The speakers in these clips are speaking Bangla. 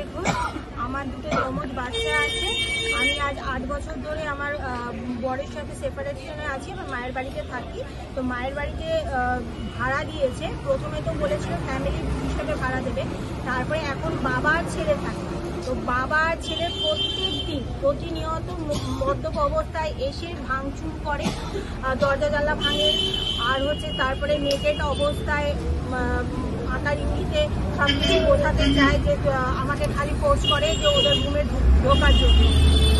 দেখুন, আমার দুটো যমজ বাচ্চা আছে। আমি আজ 8 বছর ধরে আমার বরের সাথে সেপারেশনে আছি, আমার মায়ের বাড়িতে থাকি। তো মায়ের বাড়িতে ভাড়া দিয়েছে। প্রথমে তো বলেছিল ফ্যামিলি হিসেবে ভাড়া দেবে, তারপরে এখন বাবা আর ছেলে থাকে। তো বাবা আর ছেলে প্রত্যেক দিন প্রতিনিয়ত মদ্যপ অবস্থায় এসে ভাঙচুর করে, দরজা জানলা ভাঙে, আর তারপরে নেকেট অবস্থায় আকার ইঙ্গিতে সব কিছু বোঝাতে চায় যে আমাকে খালি ফোর্স করে যে ওদের রুমে ঢোকার জন্য।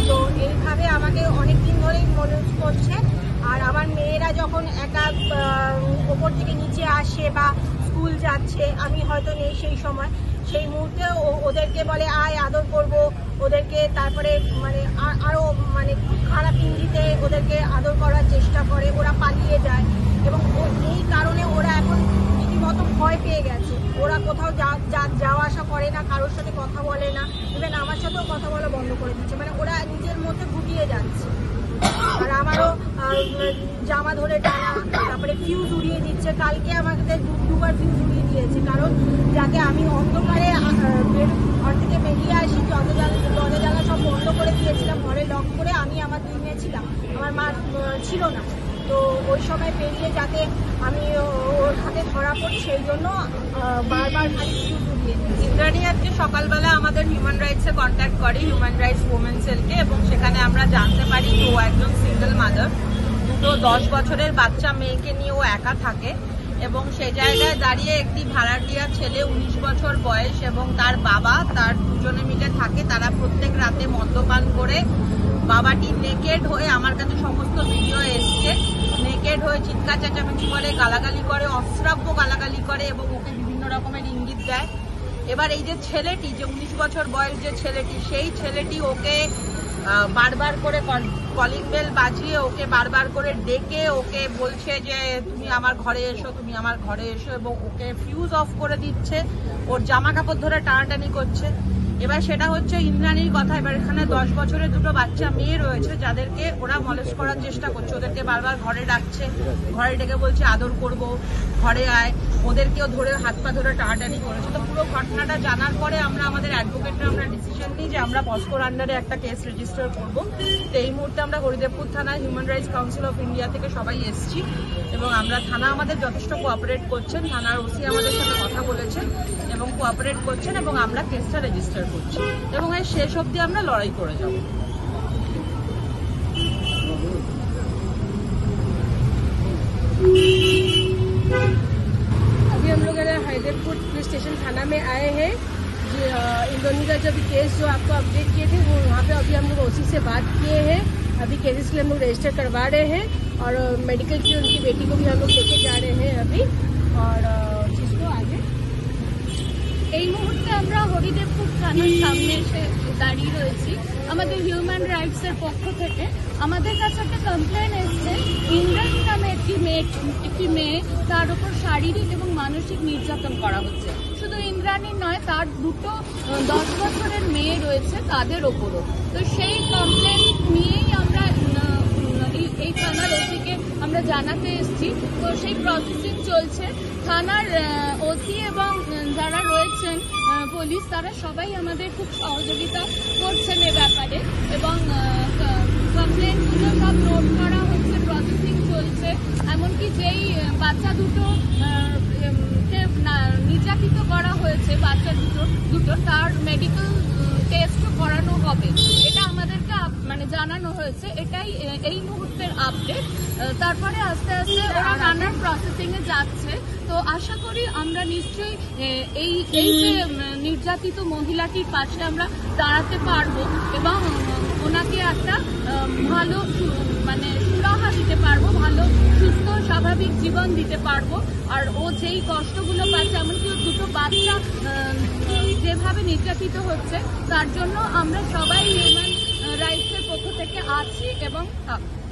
তো এইভাবে আমাকে অনেক দিন ধরেই মনে করছে। আর আমার মেয়েরা যখন একা ওপর থেকে নিচে আসে বা স্কুল যাচ্ছে, আমি হয়তো নেই সেই সময়, সেই মুহূর্তে ওদেরকে বলে আয় আদর করব ওদেরকে, তারপরে আরও খারাপ ইঙ্গিতে ওদেরকে আদর করার চেষ্টা করে, ওরা পালিয়ে যায়। এবং এই কারণে ওরা এখন রীতিমতো ভয় পেয়ে গেছে। ওরা কোথাও যাওয়া আসা করে না, কারোর সাথে কথা বলে না, ইভেন আমার সাথেও কথা বলা বন্ধ করে দিচ্ছে। ওরা নিজের মধ্যে গুটিয়ে যাচ্ছে। আর আমারও জামা ধরে টানা, তারপরে ফিউজ উড়িয়ে দিচ্ছে। কালকে আমাদের দুবার ফিউজ উড়িয়ে দিয়েছে, কারণ যাতে আমি অন্ধকারে ঘর থেকে বেরিয়ে আসি। দরজা জানলা সব বন্ধ করে দিয়েছিলাম, ঘরে লক করে। আমি আমার 2 মেয়ে ছিলাম, আমার মা ছিল না। তো ওই সময় পেরিয়ে যাতে আমি ওর হাতে ধরা পড়ি, সেই জন্য বারবার খালি ফিউজ উড়িয়ে দিয়েছি। ইন্দ্রাণী আজকে সকালবেলা আমাদের হিউম্যান রাইটসে কন্ট্যাক্ট করে, হিউম্যান রাইটস ওমেন সেলকে, এবং সেখানে আমরা জানতে পারি ও একজন সিঙ্গেল মাদার। দুটো 10 বছরের বাচ্চা মেয়েকে নিয়ে ও একা থাকে, এবং সেই জায়গায় দাঁড়িয়ে একটি ভাড়াটিয়া ছেলে 19 বছর বয়স এবং তার বাবা, তার দুজনে মিলে থাকে। তারা প্রত্যেক রাতে মদ্যপান করে, বাবাটি নেকেড হয়ে, আমার কাছে সমস্ত ভিডিও এসছে, নেকেড হয়ে চিৎকার চেঁচামেচি করে, গালাগালি করে, অশ্রাব্য গালাগালি করে এবং ওকে বিভিন্ন রকমের ইঙ্গিত দেয়। এবার এই যে ছেলেটি, যে 19 বছর বয়স যে ছেলেটি, সেই ছেলেটি ওকে বারবার করে কলিং বেল বাজিয়ে ওকে বারবার করে ডেকে ওকে বলছে যে তুমি আমার ঘরে এসো, তুমি আমার ঘরে এসো, এবং ওকে ফিউজ অফ করে দিচ্ছে, ওর জামা কাপড় ধরে টানাটানি করছে। এবার সেটা হচ্ছে ইন্দ্রাণীর কথা। এবার এখানে 10 বছরের দুটো বাচ্চা মেয়ে রয়েছে, যাদেরকে ওরা মলেস্ট করার চেষ্টা করছে। ওদেরকে বারবার ঘরে ডাকছে, ঘরে ডেকে বলছে আদর করব, ঘরে আয়, ওদেরকেও ধরে হাত পা ধরে টানাটানি করেছে। তো পুরো ঘটনাটা জানার পরে আমরা আমাদের অ্যাডভোকেটরা আমরা ডিসিশন নিই যে আমরা পস্কোর আন্ডারে একটা কেস রেজিস্টার করব। তো এই মুহূর্তে আমরা হরিদেবপুর থানায় human rights council of India থেকে সবাই এসেছি, এবং আমরা থানা আমাদের যথেষ্ট কোঅপারেট করছেন, থানার ওসি আমাদের সাথে কথা বলেছেন এবং কোঅপারেট করছেন, এবং আমরা কেসটা রেজিস্টার করছি, এবং এর শেষ অবধি আমরা লড়াই করে যাব। अभी हम लोग हरिदेवपुर पुलिस स्टेशन थाना में आए हैं। इंद्राणी का जब केस जो आपको अपडेट किए थे, वो वहाँ पे अभी हम लोग ओसी से बात किए हैं। अभी केसेस के लिए हम लोग रजिस्टर करवा रहे हैं, और मेडिकल की उनकी बेटी को भी हम लोग लेके जा रहे हैं अभी। और जिसको आगे এই মুহূর্তে আমরা হরিদেবপুর থানার সামনে এসে দাঁড়িয়ে রয়েছি। আমাদের হিউম্যান রাইটস এর পক্ষ থেকে আমাদের কাছে একটা কমপ্লেন এসছে, ইন্দ্রাণী নামে একটি মেয়ে, তার উপর শারীরিক এবং মানসিক নির্যাতন করা হচ্ছে। শুধু ইন্দ্রাণী নয়, তার দুটো 10 বছরের মেয়ে রয়েছে, তাদের ওপরও। তো সেই কমপ্লেন নিয়েই আমরা এই থানার ওসিকে আমরা জানাতে এসেছি। তো সেই প্রসেসিং চলছে। থানার ওসি এবং যারা রয়েছেন পুলিশ, তারা সবাই আমাদের খুব সহযোগিতা করছেন এ ব্যাপারে, এবং কমপ্লেনগুলো সব নোট করা হচ্ছে, প্রসেসিং চলছে। এমনকি যেই বাচ্চা দুটো নির্যাতিত করা হয়েছে, বাচ্চা দুটো তার মেডিকেল টেস্টও করানো হবে, এটা আমাদেরকে জানানো হয়েছে। এটাই এই মুহূর্তের আপডেট। তারপরে আস্তে আস্তে ওরা রান্নার প্রসেসিং এ যাচ্ছে। তো আশা করি আমরা নিশ্চয়ই এই যে নির্যাতিত মহিলাটির পাশে আমরা দাঁড়াতে পারবো, এবং ওনাকে একটা ভালো সুরাহা দিতে পারবো, ভালো সুস্থ স্বাভাবিক জীবন দিতে পারবো। আর ও যেই কষ্টগুলো পাচ্ছে, এমনকি দুটো বাচ্চা যেভাবে নির্যাতিত হচ্ছে, তার জন্য আমরা সবাই হিউম্যান রাইটসের পক্ষ থেকে আছি এবং থাকবো।